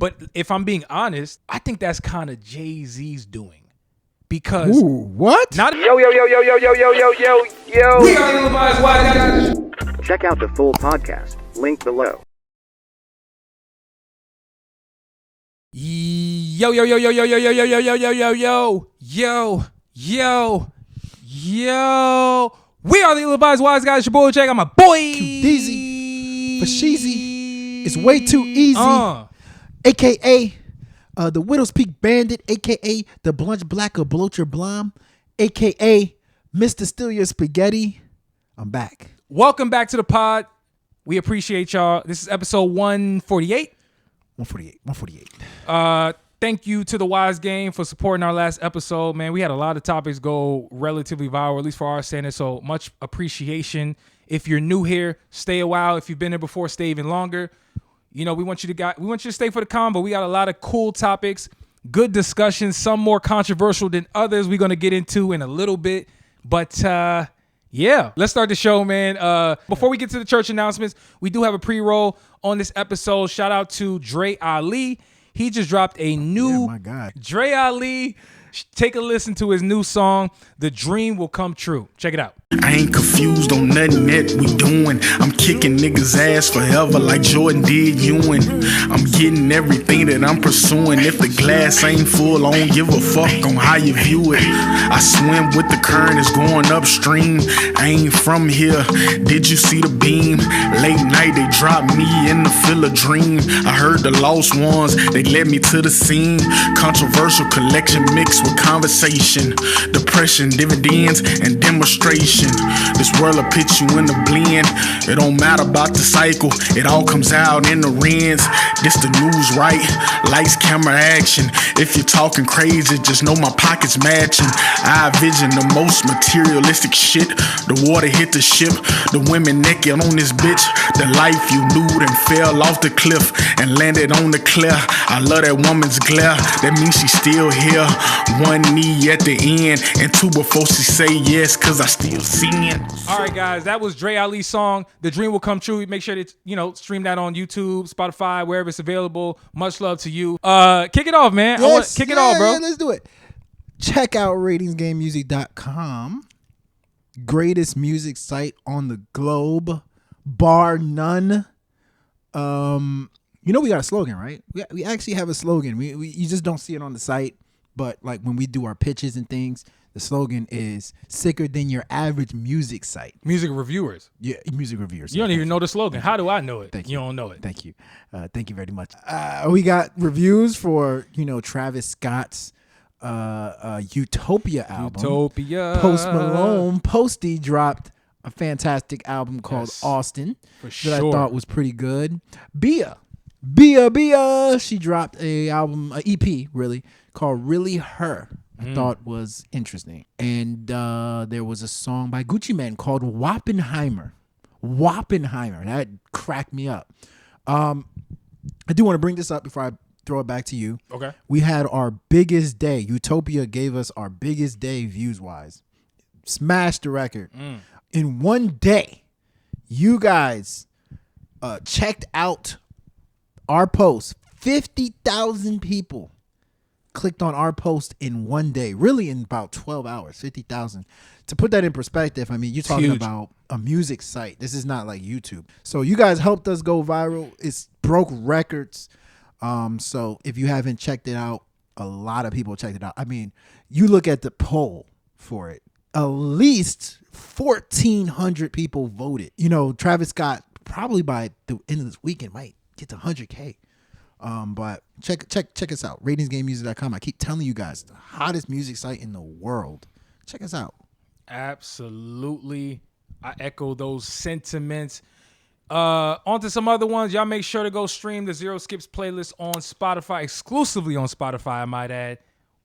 But if I'm being honest, I think that's kind of Jay-Z's doing. Because what? Yo. We are Illinois Wise Guys. Check out the full podcast, link below. Yo. We are the Illinois Wise Guys. Your boy Jack. I'm a boy. Easy for Sheezy. It's way too easy. AKA the Widow's Peak Bandit, AKA the Blunch Black or Bloat Your Blom, AKA Mr. Steal Your Spaghetti. I'm back. Welcome back to the pod. We appreciate y'all. This is episode 148. 148. Thank you to the Wise Game for supporting our last episode, man. We had a lot of topics go relatively viral, at least for our standards, so much appreciation. If you're new here, stay a while. If you've been there before, stay even longer. You know, we want you to stay for the combo. We got a lot of cool topics, good discussions, some more controversial than others we're going to get into in a little bit. But yeah, let's start the show, man. Before we get to the church announcements, we do have a pre-roll on this episode. Shout out to Dre Ali. He just dropped a new Dre Ali. Take a listen to his new song, The Dream Will Come True. Check it out. I ain't confused on nothing that we doing. I'm kicking niggas' ass forever like Jordan did Ewing. I'm getting everything that I'm pursuing. If the glass ain't full, I don't give a fuck on how you view it. I swim with the current, it's going upstream. I ain't from here, did you see the beam? Late night, they dropped me in the field of dream. I heard the lost ones, they led me to the scene. Controversial collection mixed with conversation. Depression, dividends, and demonstration. This world will put you in the blend. It don't matter about the cycle, it all comes out in the rents. This the news, right? Lights, camera, action. If you're talking crazy, just know my pockets matching. I vision the most materialistic shit. The water hit the ship, the women naked on this bitch. The life you knew and fell off the cliff and landed on the clear. I love that woman's glare, that means she's still here. One knee at the end and two before she say yes, cause I still see it. All right, guys, that was Dre Ali's song, The Dream Will Come True. Make sure to, stream that on YouTube, Spotify, wherever it's available. Much love to you. Kick it off, man. Kick it off, bro. Yeah, let's do it. Check out ratingsgamemusic.com. Greatest music site on the globe, bar none. We got a slogan, right? We actually have a slogan. You just don't see it on the site, but like when we do our pitches and things, the slogan is sicker than your average music site. Music reviewers. Yeah, music reviewers. You don't even know the slogan. How do I know it? Thank you don't know it. Thank you. Thank you very much. We got reviews for, Travis Scott's Utopia album. Utopia. Post Malone. Posty dropped a fantastic album called Austin that I thought was pretty good. Bia. She dropped an EP really called Really Her. I thought was interesting. And there was a song by Gucci Mane called Wappenheimer. That cracked me up. I do want to bring this up before I throw it back to you. Okay. We had our biggest day. Utopia gave us our biggest day views-wise. Smashed the record. In one day, you guys checked out our post. 50,000 people clicked on our post in one day, really in about 12 hours, 50,000. To put that in perspective, I mean, you're talking about a music site. This is not like YouTube. So you guys helped us go viral. It's broke records. So if you haven't checked it out, a lot of people checked it out. I mean, you look at the poll for it, at least 1,400 people voted. Travis Scott probably by the end of this weekend might get to 100K. But check us out, ratingsgamemusic.com. I keep telling you guys, the hottest music site in the world. Check us out. Absolutely. I echo those sentiments. On to some other ones. Y'all make sure to go stream the Zero Skips playlist on Spotify, exclusively on Spotify, I might add.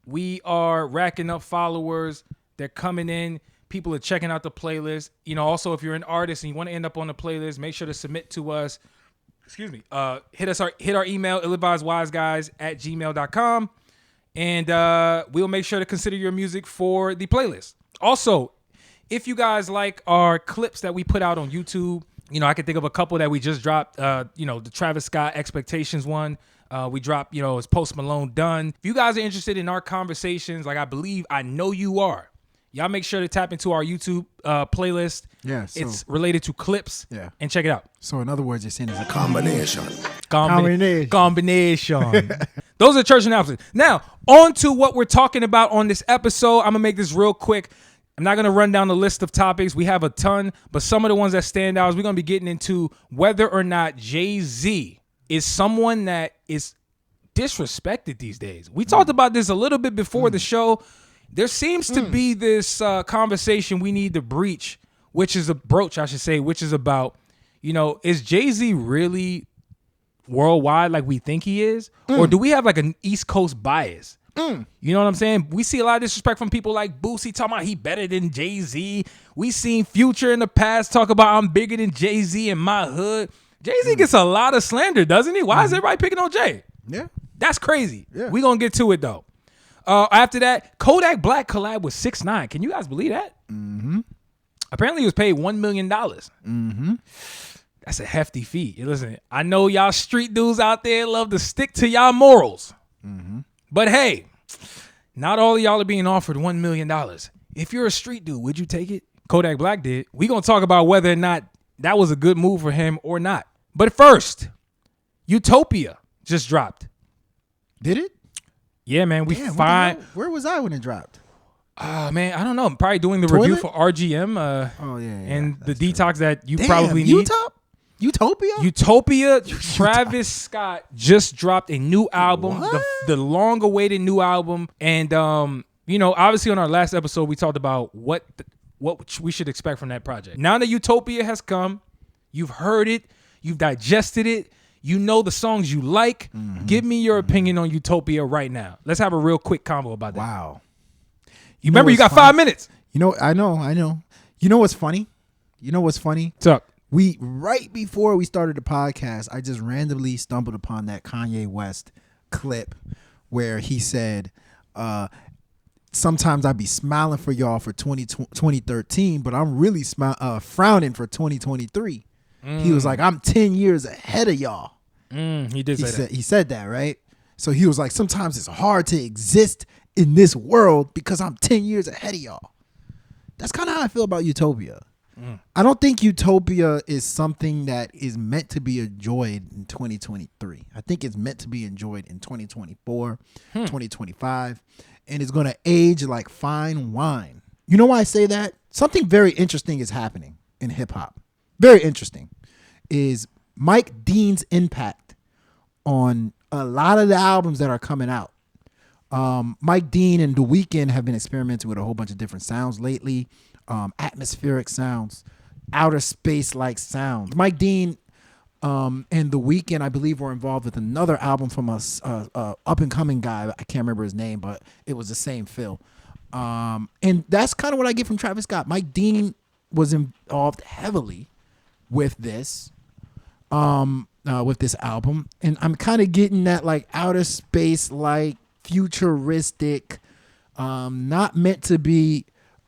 We are racking up followers. They're coming in. People are checking out the playlist. Also, if you're an artist and you want to end up on the playlist, make sure to submit to us. Hit our email, illadvisedwiseguys@gmail.com, and we'll make sure to consider your music for the playlist. Also, if you guys like our clips that we put out on YouTube, I can think of a couple that we just dropped. The Travis Scott Expectations one. We drop, is Post Malone done. If you guys are interested in our conversations, like I know you are, y'all make sure to tap into our YouTube playlist. Yeah, so, it's related to clips. Yeah, and check it out. So in other words, you're saying it's a Combination. Combination. Those are church announcements. Now, on to what we're talking about on this episode. I'm gonna make this real quick. I'm not gonna run down the list of topics. We have a ton, but some of the ones that stand out is we're gonna be getting into whether or not Jay-Z is someone that is disrespected these days. We talked about this a little bit before the show. There seems to be this conversation we need to broach, which is about, is Jay-Z really worldwide like we think he is? Or do we have like an East Coast bias? You know what I'm saying? We see a lot of disrespect from people like Boosie talking about he better than Jay-Z. We seen Future in the past talk about I'm bigger than Jay-Z in my hood. Jay-Z gets a lot of slander, doesn't he? Why is everybody picking on Jay? Yeah. That's crazy. Yeah. We gonna get to it though. After that, Kodak Black collab with 6ix9ine. Can you guys believe that? Mm-hmm. Apparently he was paid $1 million. Mm-hmm. That's a hefty fee. Listen, I know y'all street dudes out there love to stick to y'all morals. Mm-hmm. But hey, not all of y'all are being offered $1 million. If you're a street dude, would you take it? Kodak Black did. We gonna talk about whether or not that was a good move for him or not. But first, Utopia just dropped. Did it? Yeah, man. Where was I when it dropped? Man, I don't know. I'm probably doing the review for RGM. And the Detox that you probably need. Utopia. Travis Scott just dropped a new album, the long-awaited new album. And obviously on our last episode we talked about what we should expect from that project. Now that Utopia has come, you've heard it, you've digested it, you know the songs you like. Give me your opinion on Utopia right now. Let's have a real quick convo about that. Wow. You remember you got 5 minutes. I know. You know what's funny? What's up? Right before we started the podcast, I just randomly stumbled upon that Kanye West clip where he said, sometimes I be smiling for y'all for 2013, but I'm really frowning for 2023. He was like, I'm 10 years ahead of y'all. He did say that. He said that, right? So he was like, sometimes it's hard to exist in this world because I'm 10 years ahead of y'all. That's kind of how I feel about Utopia. I don't think Utopia is something that is meant to be enjoyed in 2023. I think it's meant to be enjoyed in 2024, 2025, and it's going to age like fine wine. You know why I say that? Something very interesting is happening in hip hop. Very interesting is Mike Dean's impact on a lot of the albums that are coming out. Mike Dean and The Weeknd have been experimenting with a whole bunch of different sounds lately. Atmospheric sounds, outer space like sounds. Mike Dean and The Weeknd, I believe, were involved with another album from a up and coming guy. I can't remember his name, but it was the same feel. And that's kind of what I get from Travis Scott. Mike Dean was involved heavily with this album, and I'm kind of getting that like outer space like futuristic, not meant to be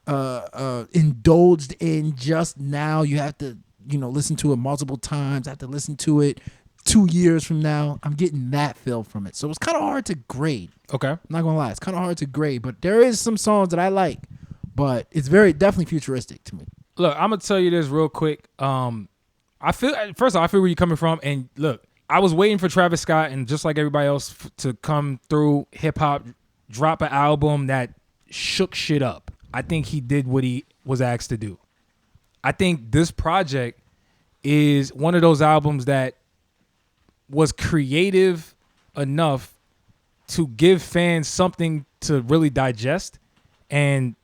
indulged in just now. You have to listen to it multiple times. I have to listen to it 2 years from now. I'm getting that feel from it, so it's kind of hard to grade. Okay, I'm not gonna lie, it's kind of hard to grade, but there is some songs that I like, but it's definitely futuristic to me. Look, I'm gonna tell you this real quick. I feel where you're coming from, and look, I was waiting for Travis Scott and just like everybody else to come through hip hop, drop an album that shook shit up. I think he did what he was asked to do. I think this project is one of those albums that was creative enough to give fans something to really digest and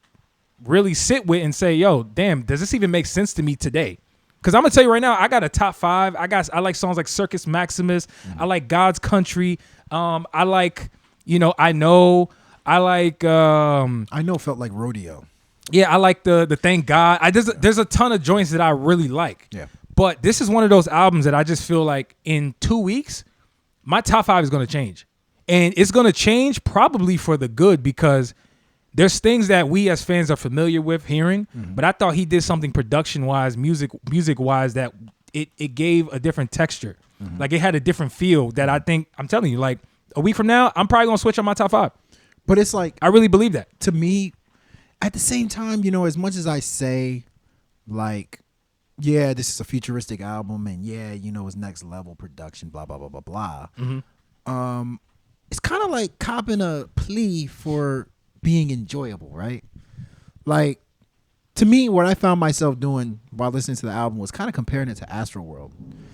really sit with and say, yo, damn, does this even make sense to me today? Because I'm going to tell you right now, I got a top 5. I like songs like Circus Maximus. I like God's Country. I like, I Know. I like I Know felt like Rodeo. Yeah, I like the Thank God. There's a ton of joints that I really like. Yeah. But this is one of those albums that I just feel like in 2 weeks, my top 5 is going to change. And it's going to change probably for the good, because there's things that we as fans are familiar with hearing, but I thought he did something production-wise, music-wise that it gave a different texture. Like it had a different feel that I think, I'm telling you, like a week from now, I'm probably gonna switch on my top 5. But it's like, I really believe that. to me, at the same time, you know, as much as I say, like, yeah, this is a futuristic album, and yeah, you know, it's next level production, blah blah blah blah blah. It's kind of like copping a plea for being enjoyable, right? Like, to me, what I found myself doing while listening to the album was kind of comparing it to Astroworld.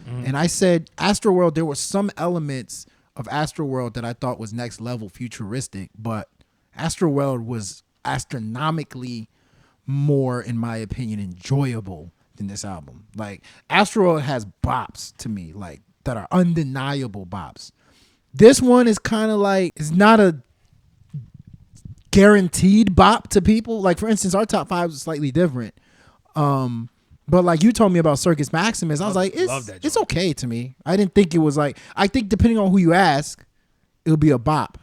And I said, Astroworld, there were some elements of Astroworld that I thought was next level futuristic, but Astroworld was astronomically more, in my opinion, enjoyable than this album. Like, Astroworld has bops to me, like, that are undeniable bops. This one is kind of like, it's not a guaranteed bop to people. Like, for instance, our top 5 is slightly different. But like you told me about Circus Maximus, I was like, it's okay to me. I didn't think it was like, I think depending on who you ask, it'll be a bop.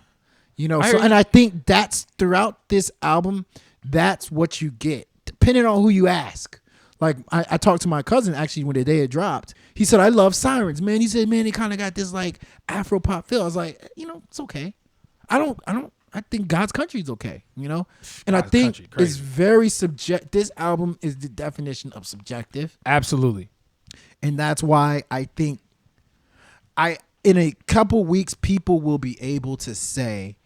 You know, and I think that's throughout this album, that's what you get, depending on who you ask. Like, I talked to my cousin actually when the day it dropped. He said, I love Sirens, man. He said, man, it kind of got this like Afro pop feel. I was like, you know, it's okay. I think God's Country is okay, you know? And God's I think it's very subjective. This album is the definition of subjective. Absolutely. And that's why I think in a couple weeks, people will be able to say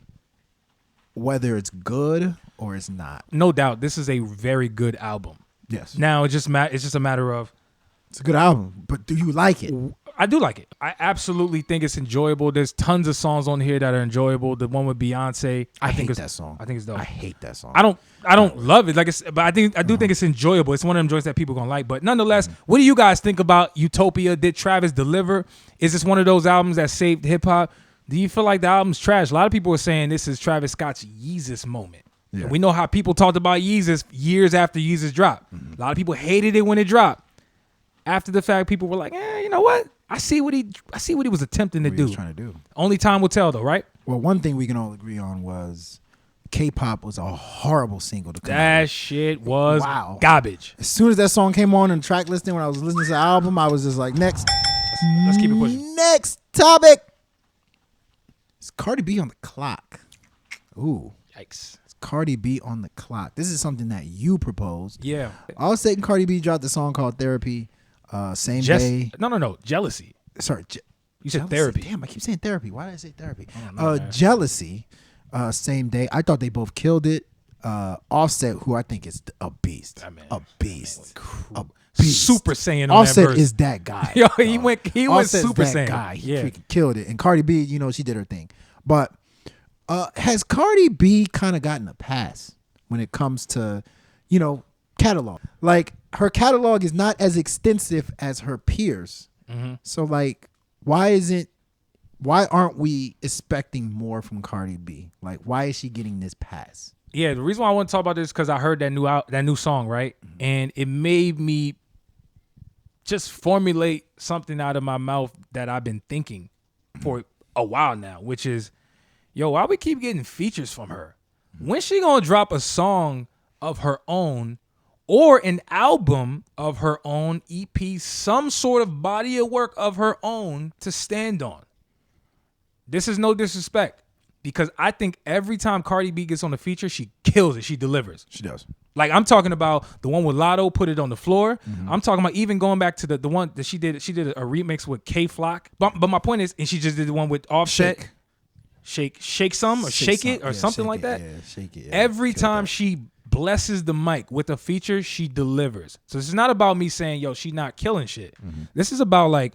whether it's good or it's not. No doubt. This is a very good album. Yes. Now, it's just a matter of... It's a good album, but do you like it? I do like it. I absolutely think it's enjoyable. There's tons of songs on here that are enjoyable. The one with Beyonce, I hate that song. I think it's dope. I hate that song. I don't love it. But I do think it's enjoyable. It's one of them joints that people gonna like. But nonetheless, what do you guys think about Utopia? Did Travis deliver? Is this one of those albums that saved hip hop? Do you feel like the album's trash? A lot of people are saying this is Travis Scott's Yeezus moment. Yeah. We know how people talked about Yeezus years after Yeezus dropped. A lot of people hated it when it dropped. After the fact, people were like, you know what? I see what he was attempting to do. He was trying to do. Only time will tell, though, right? Well, one thing we can all agree on was K-pop was a horrible single to come That shit was garbage. As soon as that song came on in the track listing, when I was listening to the album, I was just like, next. Let's keep it pushing. Next topic. It's Cardi B on the clock. Ooh. Yikes. It's Cardi B on the clock. This is something that you proposed. Yeah. All of a sudden, Cardi B dropped a song called Therapy. Same day. No. Jealousy. Sorry. You said therapy. Damn, I keep saying therapy. Why did I say therapy? Know, Jealousy. Same day. I thought they both killed it. Offset, who I think is a beast. A beast. Super Saiyan on Offset that verse. Is that guy. Yo, he went Super that Saiyan. Guy. He freaking killed it. And Cardi B, you know, she did her thing. But has Cardi B kind of gotten a pass when it comes to, you know, catalog? Like, her catalog is not as extensive as her peers. So like, why aren't we expecting more from Cardi B? Like, why is she getting this pass? Yeah, the reason why I want to talk about this is because I heard that new song, right? And it made me just formulate something out of my mouth that I've been thinking for a while now, which is, yo, why we keep getting features from her? When's she gonna drop a song of her own or an album of her own, EP, some sort of body of work of her own to stand on? This is no disrespect, because I think every time Cardi B gets on the feature, she kills it. She delivers. She does. Like, I'm talking about the one with Lotto, Put It on the Floor. I'm talking about even going back to the one that she did. She did a remix with K Flock. But my point is, and she just did the one with Offset. Shake some or shake it or something like that. Yeah, shake it. Yeah. Every time she blesses the mic with a feature, she delivers. So this is not about me saying, yo, she's not killing shit. This is about, like,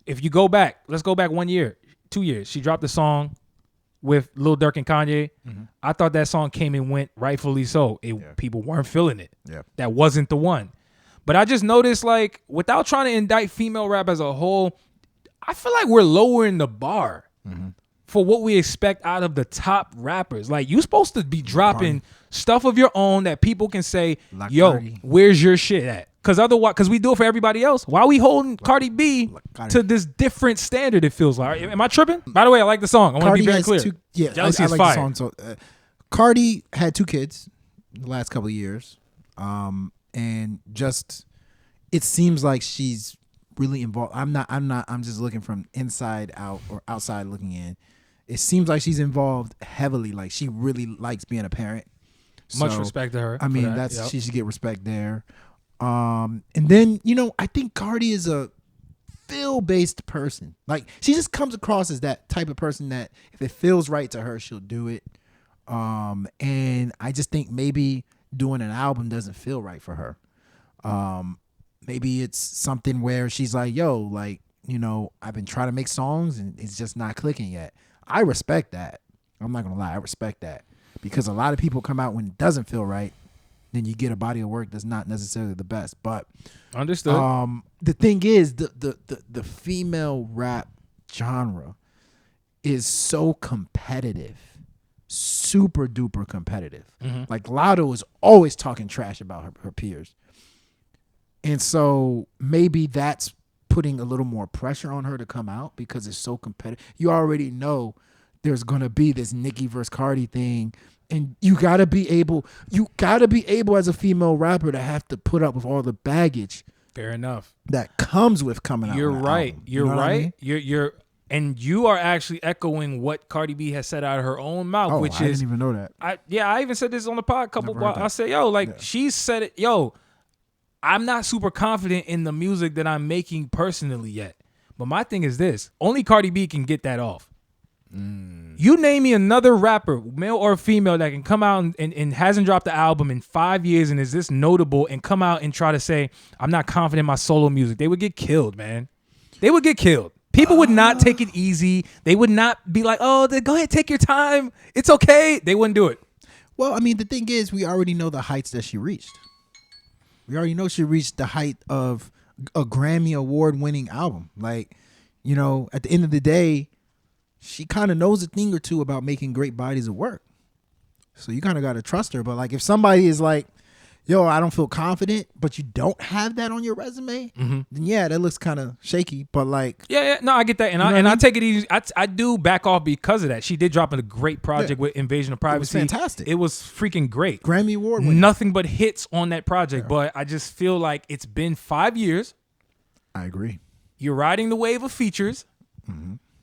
if you go back, let's go back 1 year, 2 years. She dropped a song with Lil Durk and Kanye. I thought that song came and went, rightfully so. People weren't feeling it. Yeah. That wasn't the one. But I just noticed, like, without trying to indict female rap as a whole, I feel like we're lowering the bar for what we expect out of the top rappers. Like, you supposed to be dropping stuff of your own that people can say, yo, where's your shit at? Because we do it for everybody else. Why are we holding Cardi B to this different standard, it feels like? Am I tripping? By the way, I like the song. I want to be very clear. Jealousy is fire. The song. So, Cardi had 2 kids the last couple of years. And just it seems like she's really involved. I'm just looking from inside out or outside looking in. It seems like she's involved heavily. Like she really likes being a parent. Much So, respect to her. I mean, for that. that's she should get respect there. And then, I think Cardi is a feel-based person. Like she just comes across as that type of person that if it feels right to her, she'll do it. And I just think maybe doing an album doesn't feel right for her. Maybe it's something where she's like, yo, like, I've been trying to make songs and it's just not clicking yet. I respect that. I'm not gonna lie, I respect that. Because a lot of people come out when it doesn't feel right, then you get a body of work that's not necessarily the best. But understood. The thing is, the female rap genre is so competitive, super duper competitive. Like Lotto is always talking trash about her peers. And so maybe that's putting a little more pressure on her to come out because it's so competitive. You already know there's going to be this Nicki versus Cardi thing. And you got to be able as a female rapper to have to put up with all the baggage. Fair enough. That comes with coming out. You're with an right. album. You're You know what I right. mean? And you are actually echoing what Cardi B has said out of her own mouth, Oh, which I is, didn't even know that. I even said this on the pod a couple. Never heard that. I said, she said it, I'm not super confident in the music that I'm making personally yet. But my thing is this: only Cardi B can get that off. You name me another rapper, male or female, that can come out and hasn't dropped the album in 5 years and is this notable and come out and try to say, I'm not confident in my solo music. They would get killed, man. They would get killed. People would not take it easy. They would not be like, go ahead, take your time. It's okay. They wouldn't do it. Well, I mean, the thing is, we already know the heights that she reached. We already know she reached the height of a Grammy award-winning album. Like, at the end of the day, she kind of knows a thing or two about making great bodies of work. So you kind of got to trust her. But like, if somebody is like, yo, I don't feel confident, but you don't have that on your resume, then yeah, that looks kind of shaky. But like, yeah, no, I get that, and I take it easy. I do back off because of that. She did drop a great project with Invasion of Privacy. It was fantastic. It was freaking great. Grammy Award winning. Nothing but hits on that project, but I just feel like it's been 5 years. I agree. You're riding the wave of features.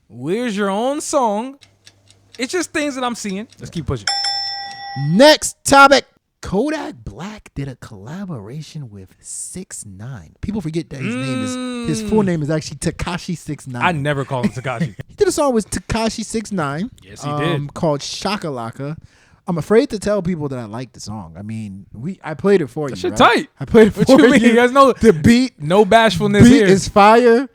Where's your own song? It's just things that I'm seeing. Let's keep pushing. Next topic. Kodak Black did a collaboration with 6ix9ine. People forget that his full name is actually Tekashi 6ix9ine. I never call him Tekashi. He did a song with Tekashi 6ix9ine. Yes, he did. Called Shaka Laka. I'm afraid to tell people that I like the song. I mean, I played it for That you. shit right? tight. I played it What for you mean? There's the beat. No bashfulness Beat here. is fire.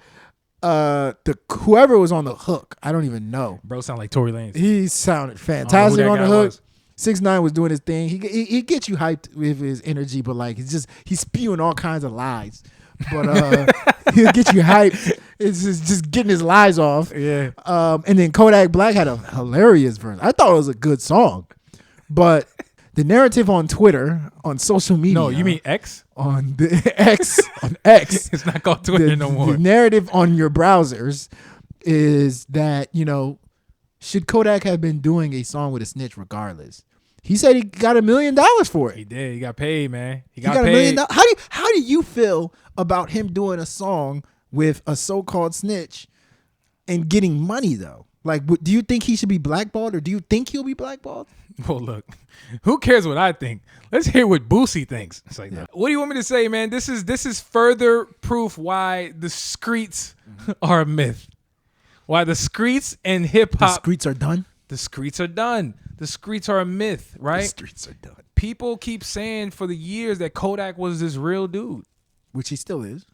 Whoever was on the hook, I don't even know. Bro sound like Tory Lanez. He sounded fantastic that on the guy hook. was. 6ix9ine was doing his thing. He gets you hyped with his energy, but like he's spewing all kinds of lies. But he'll get you hyped. It's just getting his lies off. Yeah. And then Kodak Black had a hilarious verse. I thought it was a good song, but the narrative on Twitter, on social media. No, you mean X? On the X, on X. It's not called Twitter no more. The narrative on your browsers is that, should Kodak have been doing a song with a snitch regardless? He said he got $1 million for it. He did. He got paid, man. He He got $1 million. paid. How do you feel about him doing a song with a so-called snitch and getting money though? Like, do you think he should be blackballed, or do you think he'll be blackballed? Well, look, who cares what I think? Let's hear what Boosie thinks. It's like, what do you want me to say, man? This is further proof why the streets are a myth. Why the streets and hip The hop. streets are done. The streets are done. The streets are a myth, right? The streets are done. People keep saying for the years that Kodak was this real dude. Which he still is.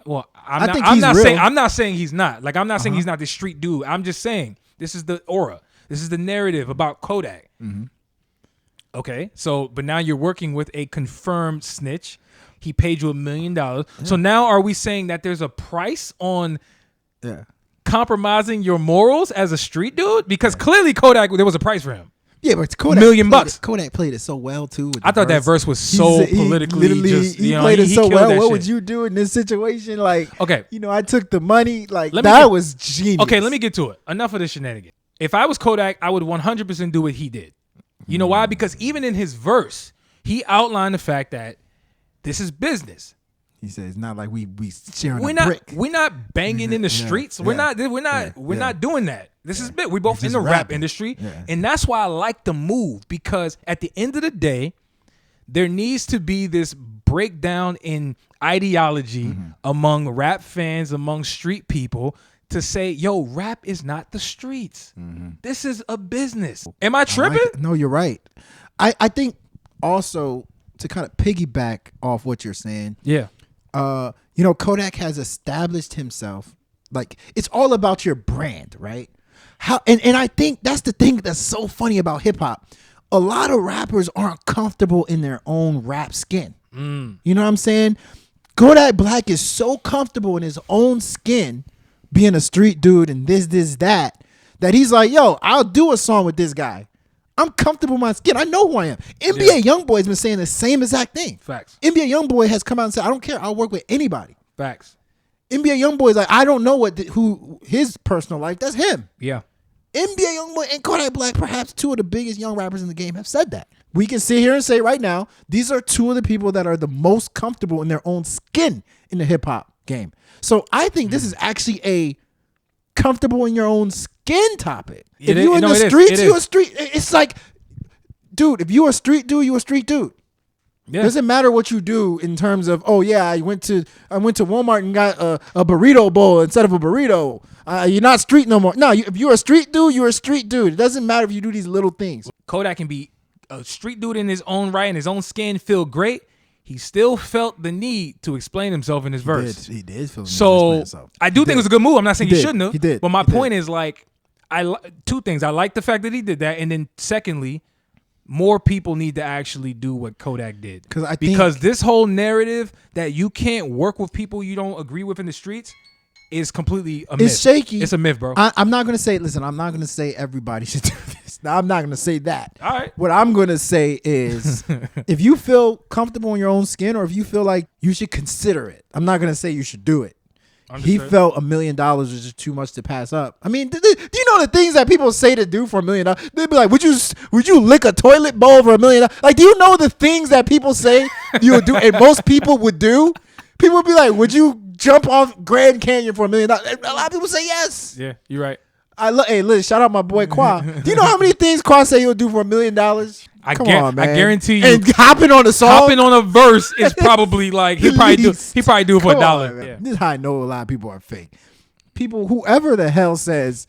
Well, I think he's real. I'm not saying he's not. Like, I'm not saying he's not this street dude. I'm just saying this is the aura. This is the narrative about Kodak. Okay, so but now you're working with a confirmed snitch. He paid you $1 million. So now are we saying that there's a price on compromising your morals as a street dude? Because clearly Kodak, there was a price for him. Yeah, but Kodak $1 million. Kodak played it so well too. With the I thought that verse was so politically just. He You know, played it so killed well. that What shit. would you do in this situation? Like, Okay. I took the money. Like, Let me that get- was genius. Okay, let me get to it. Enough of the shenanigans. If I was Kodak, I would 100% do what he did. You know why? Because even in his verse, he outlined the fact that this is business. He said it's not like we sharing We're a not brick. we're not banging in the streets. We're not doing that. This is big. We both in just the rap rapping. industry. Yeah. And that's why I like the move, because at the end of the day, there needs to be this breakdown in ideology among rap fans, among street people, to say, yo, rap is not the streets. This is a business. Am I tripping? No, you're right. I think also to kind of piggyback off what you're saying, Yeah. Kodak has established himself. Like, it's all about your brand, right? And I think that's the thing that's so funny about hip hop. A lot of rappers aren't comfortable in their own rap skin. You know what I'm saying? Kodak Black is so comfortable in his own skin, being a street dude and this, that he's like, yo, I'll do a song with this guy. I'm comfortable in my skin. I know who I am. NBA Youngboy has been saying the same exact thing. Facts. NBA Youngboy has come out and said, I don't care. I'll work with anybody. Facts. NBA Youngboy is like, I don't know who his personal life. That's him. Yeah. NBA Youngboy and Kodak Black, perhaps two of the biggest young rappers in the game, have said that. We can sit here and say right now, these are two of the people that are the most comfortable in their own skin in the hip hop game. So I think this is actually a comfortable in your own skin topic. If you're in the streets, you're a street. It's like, dude, if you're a street dude, you're a street dude. Yeah. Doesn't matter what you do in terms of, oh yeah, I went to Walmart and got a burrito bowl instead of a burrito. You're not street no more. No, if you're a street dude, you're a street dude. It doesn't matter if you do these little things. Kodak can be a street dude in his own right, in his own skin, feel great. He still felt the need to explain himself in his verse. He did feel the need to explain So himself. I do think it was a good move. I'm not saying He he did. shouldn't have. He did. But my He point did. is, like, two things. I like the fact that he did that, and then secondly, more people need to actually do what Kodak did. Because this whole narrative that you can't work with people you don't agree with in the streets is completely a myth. It's shaky. It's a myth, bro. I'm not going to say, listen, I'm not going to say everybody should do this. Now, I'm not going to say that. All right. What I'm going to say is if you feel comfortable in your own skin or if you feel like you should consider it, I'm not going to say you should do it. He felt $1 million was just too much to pass up. I mean, do you know the things that people say to do for $1 million? They'd be like, would you lick a toilet bowl for $1 million? Like, do you know the things that people say you would do and most people would do? People would be like, would you jump off Grand Canyon for $1 million? A lot of people say yes. Yeah, you're right. Hey, Liz, shout out my boy Qua. Do you know how many things Qua say he'll do for $1 million? Come on, man. I guarantee you. And hopping on a song, hopping on a verse is probably like he probably do it for $1. Yeah. This is how I know a lot of people are fake. People, whoever the hell says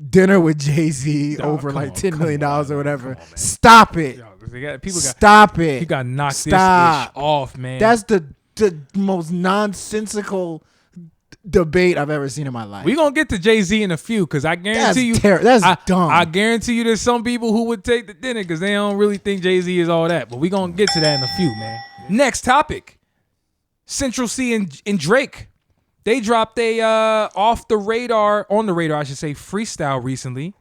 dinner with Jay-Z over like $10 million or whatever, stop it. Stop it. You got to knock this ish off, man. That's the most nonsensical debate I've ever seen in my life. We're going to get to Jay-Z in a few because I guarantee that's dumb. I guarantee you there's some people who would take the dinner because they don't really think Jay-Z is all that. But we're going to get to that in a few, man. Next topic. Central Cee and Drake. They dropped a on the radar, I should say, freestyle recently.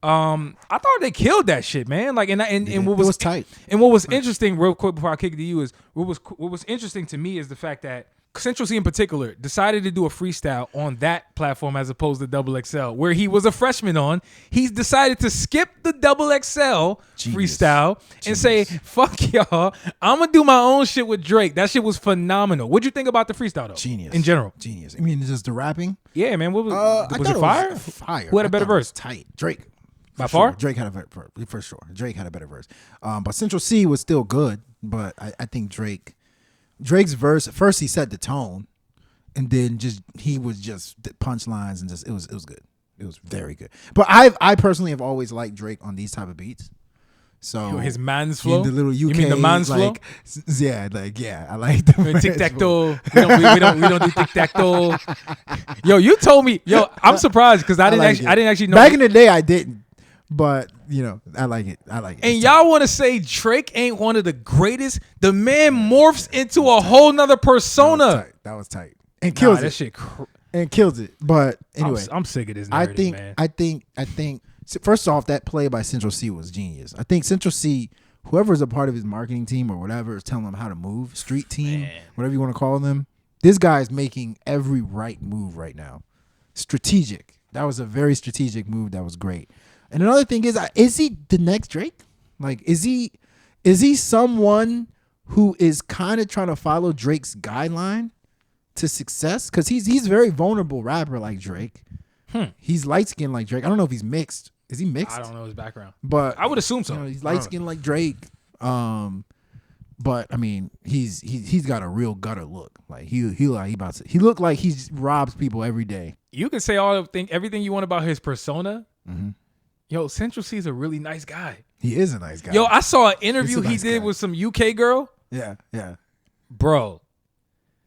I thought they killed that shit, man. Like, and what was tight. And what was interesting, real quick before I kick it to you, is what was interesting to me is the fact that Central Cee in particular decided to do a freestyle on that platform as opposed to Double XL, where he was a freshman on. He's decided to skip the Double XL freestyle and say, fuck y'all, I'm going to do my own shit with Drake. That shit was phenomenal. What'd you think about the freestyle, though? Genius. In general. Genius. I mean, just the rapping? Yeah, man. What was it fire? Fire. Who had a better verse? Tight. Drake. By far? Sure. Drake had a better verse. For sure. Drake had a better verse. But Central Cee was still good, but I think Drake's verse, first he set the tone, and then he was just punchlines and it was good. It was very good. But I personally have always liked Drake on these type of beats. So his man's flow. The little UK, you mean the man's flow? Yeah, I like the tic tac toe. We don't do tic tac toe. Yo, you told me. Yo, I'm surprised because I didn't actually know. Back in the day, I didn't. But, I like it. And y'all want to say Drake ain't one of the greatest? The man morphs into a whole nother persona. That was tight. And kills it. That shit. And kills it. But anyway. I'm sick of this narrative, man. I think, first off, that play by Central Cee was genius. I think Central Cee, whoever is a part of his marketing team or whatever is telling them how to move, street team, whatever you want to call them, this guy is making every right move right now. Strategic. That was a very strategic move. That was great. And another thing is he the next Drake? Like, is he someone who is kind of trying to follow Drake's guideline to success, because he's a very vulnerable rapper like Drake. He's light skinned like Drake. I don't know if he's mixed. Is he mixed? I don't know his background, but I would assume so. He's light skinned like Drake. But I mean, he's got a real gutter look. Like he look like he robs people every day. You can say everything you want about his persona. Yo, Central Cee is a really nice guy. He is a nice guy. Yo, I saw an interview He's a nice he did guy. with some UK girl. Yeah. Bro,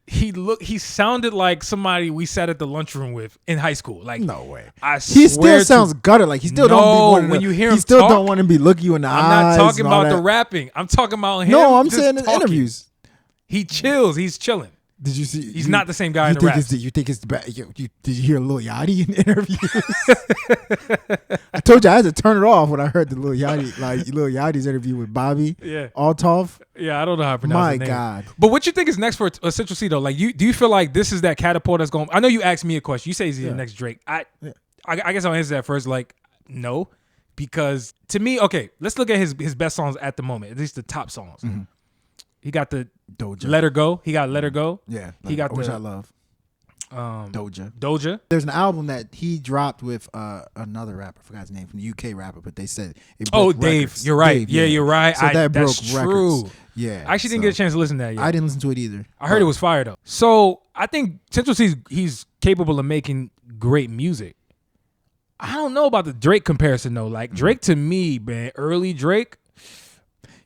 he sounded like somebody we sat at the lunchroom with in high school. Like, No way. He still sounds gutter. Like he still when you hear him he still talk, don't want to be looking you in the eyes. I'm not talking and all about the that. rapping. I'm talking about him. No, I'm just saying in talking. interviews. He chills. He's chilling. Did you see? He's not the same guy in the raps. You think it's bad? Did you hear Lil Yachty in interviews? I told you I had to turn it off when I heard the Lil Yachty's interview with Bobby. Yeah. Althoff. Yeah, I don't know how to pronounce My his name. God. But what you think is next for Central Cee though? Like, do you feel like this is that catapult that's going? I know you asked me a question. You say he's the next Drake. I guess I'll answer that first. Like, no, because to me, okay, let's look at his best songs at the moment. At least the top songs. He got the Doja. Let Her Go. He got Let Her Go. Yeah. He got Which the I love. Doja. Doja. There's an album that he dropped with another rapper. I forgot his name, from the UK rapper, but they said it Oh, broke Dave. records. You're right. Dave, yeah, you're right. So that broke that's records. true. Yeah. I actually didn't get a chance to listen to that yet. I didn't listen to it either. I heard it was fire though. So I think Central Cee, he's capable of making great music. I don't know about the Drake comparison though. Like Drake to me, man, early Drake,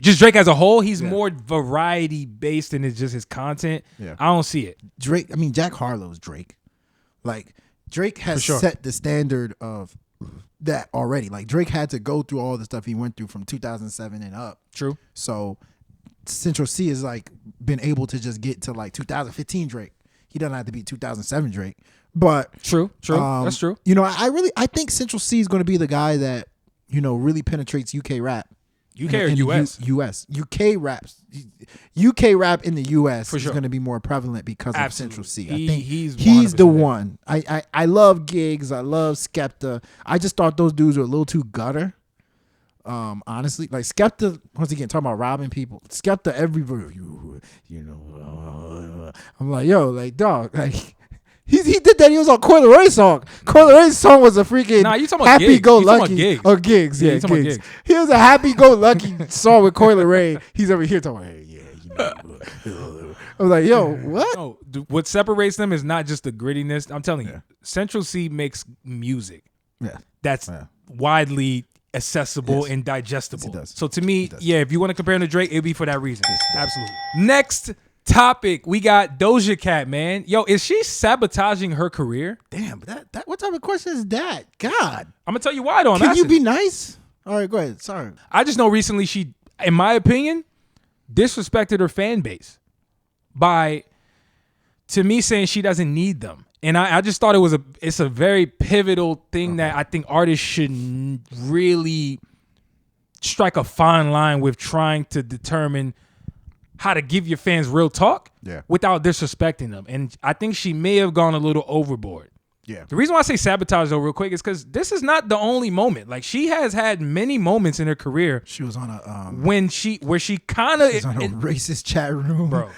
just Drake as a whole, he's more variety based than it's just his content. Yeah. I don't see it. Drake, I mean, Jack Harlow's Drake. Like, Drake has set the standard of that already. Like, Drake had to go through all the stuff he went through from 2007 and up. True. So, Central Cee has, like, been able to just get to, like, 2015 Drake. He doesn't have to be 2007 Drake. But True. That's true. You know, I think Central Cee is going to be the guy that, you know, really penetrates UK rap. UK or US? US. UK raps. UK rap in the US For is sure. going to be more prevalent because Absolutely. of Central Cee. He- I think he's he's the 100% there. one. I love Gigs. I love Skepta. I just thought those dudes were a little too gutter. Honestly, like Skepta, once again, talking about robbing people. Skepta, every verse, you know, I'm like, yo, like, dog, like, he did that. He was on Coi Leray's song. Coi Leray's song was a freaking Nah, you talking about happy go Gigs. You talking lucky about Gigs. or Gigs. Yeah, Yeah, you talking about Gigs. Gigs. He was a happy go lucky song with Coi Leray. He's over here talking, hey, yeah, you know. I was like, yo, what? No, what separates them is not just the grittiness. I'm telling you, Central Cee makes music Yeah, that's Yeah. widely accessible Yes. and digestible. Yes, he does. So to me, does. yeah, if you want to compare him to Drake, it'd be for that reason. Absolutely. Next topic, we got Doja Cat, man. Yo, is she sabotaging her career? damn. But that what type of question is that? God, I'm gonna tell you why though. I'm can you asking. be nice? All right, go ahead. Sorry. I just know recently she, in my opinion, disrespected her fan base by, to me, saying she doesn't need them. And I just thought it's a very pivotal thing that I think artists should really strike a fine line with, trying to determine how to give your fans real talk without disrespecting them. And I think she may have gone a little overboard. Yeah. The reason why I say sabotage though real quick is because this is not the only moment. Like, she has had many moments in her career She was on a where she kind of on a racist chat room, bro.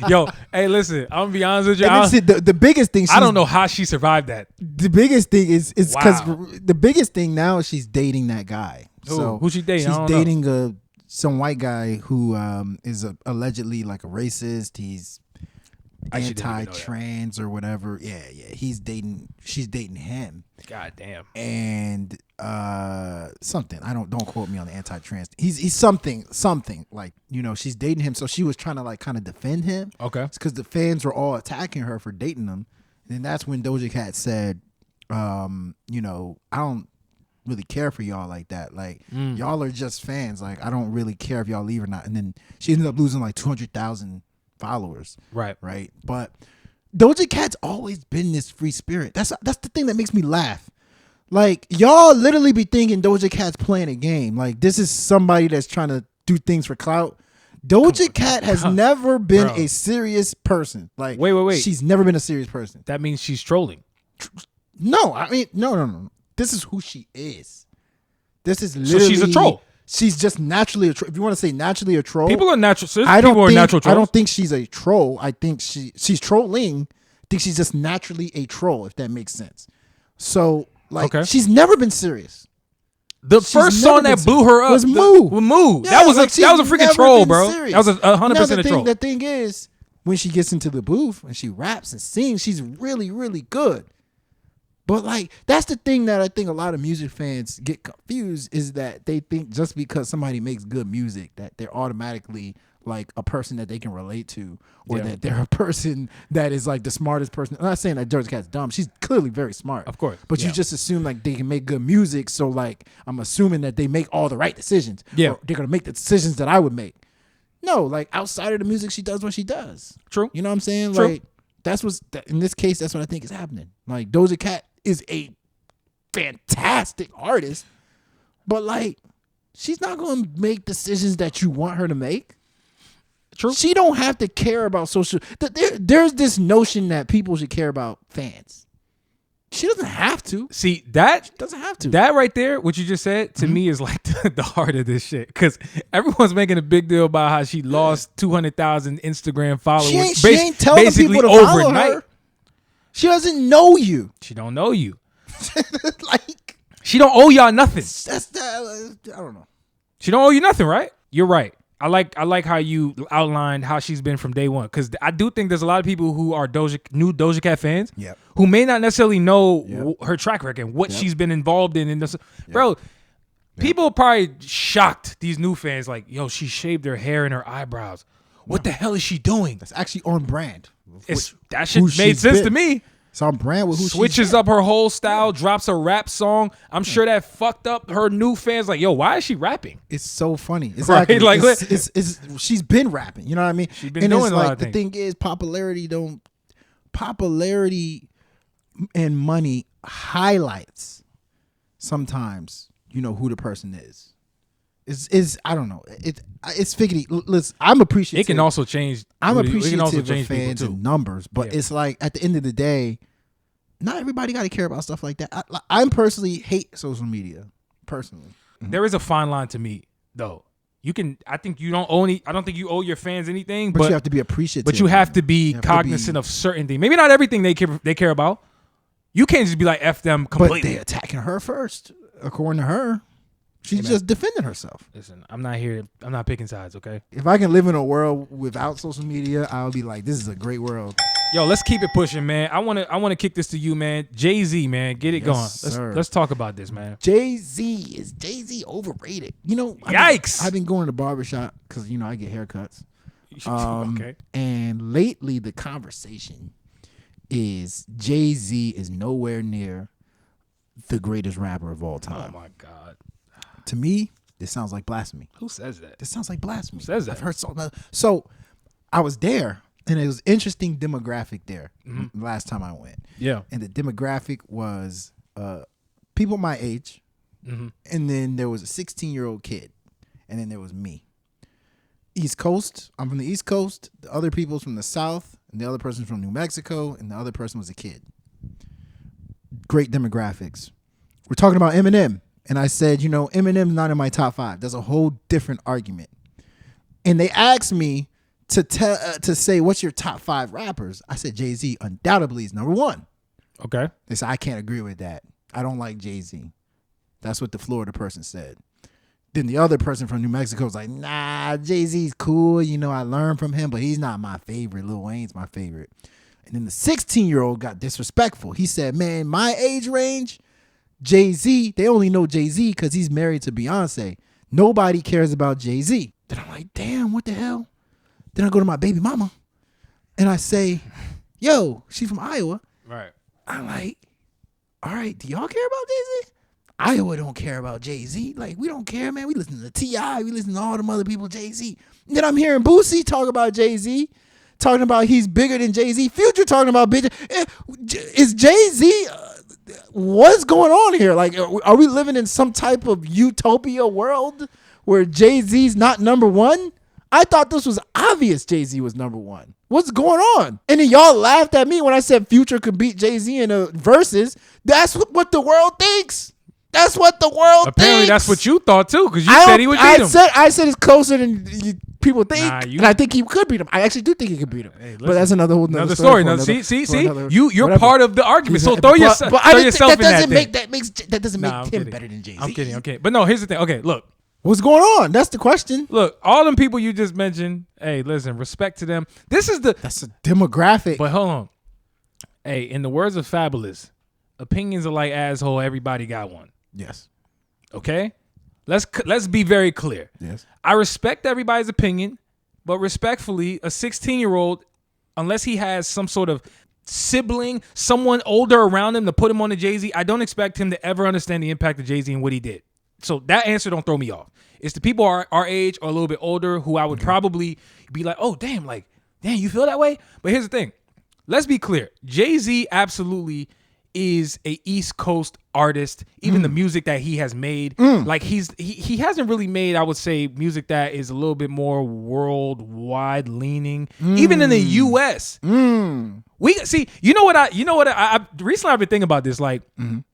yo, hey, listen, I'm gonna be honest with you. And the biggest thing, I don't know how she survived that. The biggest thing is because Wow. the biggest thing now is she's dating that guy. Who's she dating? I She's don't know. dating some white guy who is allegedly like a racist. He's I actually didn't even know that. anti-trans or whatever. Yeah. She's dating him. God damn. And something. Don't quote me on the anti-trans. He's something like, you know, she's dating him, so she was trying to like kind of defend him. Okay. It's because the fans were all attacking her for dating him. And then that's when Doja Cat said, you know, I don't really care for y'all like that. Like, y'all are just fans. Like, I don't really care if y'all leave or not. And then she ended up losing like 200,000 followers. Right. But Doja Cat's always been this free spirit. That's the thing that makes me laugh. Like, y'all literally be thinking Doja Cat's playing a game. Like, this is somebody that's trying to do things for clout. Doja Cat has never been Bro. a serious person. Like, Wait. She's never been a serious person. That means she's trolling. No, I mean, no. This is who she is. This is literally. So she's a troll. she's just naturally a troll. If you want to say naturally a troll, People are natural. So I don't people think, are natural trolls. I don't think she's a troll. I think she's trolling. I think she's just naturally a troll, if that makes sense. So like she's never been serious. The first song that blew her up was Moo. Moo. Yeah, that was like, a freaking troll, bro. Serious. That was 100% a troll. The thing is, when she gets into the booth and she raps and sings, she's really, really good. But like, that's the thing that I think a lot of music fans get confused, is that they think just because somebody makes good music that they're automatically like a person that they can relate to, or that they're a person that is like the smartest person. I'm not saying that Doja Cat's dumb. She's clearly very smart. Of course. But you just assume like they can make good music. So like, I'm assuming that they make all the right decisions. Yeah. Or they're going to make the decisions that I would make. No, like outside of the music, she does what she does. True. You know what I'm saying? True. Like that's in this case, that's what I think is happening. Like Doja Cat is a fantastic artist, but like she's not going to make decisions that you want her to make. True. She don't have to care about social. There's this notion that people should care about fans. She doesn't have to. See, that doesn't have to. That right there, what you just said, to me is like the heart of this shit. Because everyone's making a big deal about how she lost 200,000 Instagram followers. She ain't telling people to follow overnight. her. She doesn't know you. She don't know you. Like she don't owe y'all nothing. I don't know. She don't owe you nothing, right? You're right. I like how you outlined how she's been from day one, because I do think there's a lot of people who are new Doja Cat fans who may not necessarily know her track record and what she's been involved in. This, bro, people are probably shocked. These new fans, like, yo, she shaved her hair and her eyebrows. What the hell is she doing? That's actually on brand. That shit made sense to me. It's on brand with who switches up her whole style, drops a rap song. I'm sure that fucked up her new fans. Like, yo, why is she rapping? It's so funny. Exactly. Right? Like, it's she's been rapping. You know what I mean? She's been doing a lot of things. The thing is, popularity and money highlights sometimes, you know, who the person is. Is I don't know. It's figurative. Listen, I'm appreciative. It can also change. I'm appreciative of fans and numbers, but it's like at the end of the day, not everybody got to care about stuff like that. I'm personally hate social media. Personally, there is a fine line to me, though. You can. I think you don't owe any. I don't think you owe your fans anything. But you have to be appreciative. But you have to be cognizant of certain things. Maybe not everything they care about. You can't just be like F them completely. But they're attacking her first, according to her. She's just defending herself. Listen, I'm not picking sides, okay? If I can live in a world without social media, I'll be like, this is a great world. Yo, let's keep it pushing, man. I wanna kick this to you, man. Jay-Z, man, get it going. Let's talk about this, man. Jay-Z overrated? You know, yikes! I've been going to the barbershop because you know I get haircuts. Okay. And lately the conversation is Jay-Z is nowhere near the greatest rapper of all time. Oh my God. To me, this sounds like blasphemy. Who says that? This sounds like blasphemy. Who says that? I've heard so I was there, and it was interesting demographic there last time I went. Yeah. And the demographic was people my age, and then there was a 16-year-old kid, and then there was me. East Coast. I'm from the East Coast. The other people's from the South, and the other person's from New Mexico, and the other person was a kid. Great demographics. We're talking about Eminem. And I said, you know, Eminem's not in my top 5. That's a whole different argument. And they asked me to say, what's your top 5 rappers? I said, Jay-Z undoubtedly is number 1. Okay. They said, I can't agree with that. I don't like Jay-Z. That's what the Florida person said. Then the other person from New Mexico was like, nah, Jay-Z's cool. You know, I learned from him, but he's not my favorite. Lil Wayne's my favorite. And then the 16-year-old got disrespectful. He said, man, my age range, Jay-Z, they only know Jay-Z because he's married to Beyonce. Nobody cares about Jay-Z. Then I'm like, damn, what the hell? Then I go to my baby mama and I say, yo, she's from Iowa. Right. I'm like, all right, do y'all care about Jay-Z? Iowa don't care about Jay-Z. Like, we don't care, man. We listen to T.I. We listen to all them other people, Jay-Z. And then I'm hearing Boosie talk about Jay-Z, talking about he's bigger than Jay-Z. Future talking about bigger. Is Jay-Z... what's going on here? Like, are we living in some type of utopia world where Jay-Z's not number 1? I thought this was obvious Jay-Z was number 1. What's going on? And then y'all laughed at me when I said Future could beat Jay-Z in a versus. That's what the world thinks. That's what the world Apparently, thinks. that's what you thought too, because you said he would beat him. I said it's closer than people think, Nah, and I think he could beat him. I actually do think he could beat him. Hey, but that's another story. See, you're part of the argument. So throw yourself in that thing. That doesn't make him better than Jay-Z. I'm kidding. Okay, but no, here's the thing. Okay, look. What's going on? That's the question. Look, all them people you just mentioned. Hey, listen, respect to them. That's a demographic. But hold on. Hey, in the words of Fabulous, opinions are like asshole. Everybody got one. Yes. Okay. Let's be very clear. Yes. I respect everybody's opinion, but respectfully, a 16-year-old, unless he has some sort of sibling, someone older around him to put him on to Jay-Z, I don't expect him to ever understand the impact of Jay-Z and what he did. So that answer don't throw me off. It's the people our age or a little bit older who I would probably be like, oh, damn, you feel that way? But here's the thing. Let's be clear. Jay-Z absolutely is a East Coast artist. Even the music that he has made, like he hasn't really made, I would say, music that is a little bit more worldwide leaning. Even in the US. We see, you know what I recently I've been thinking about this. Like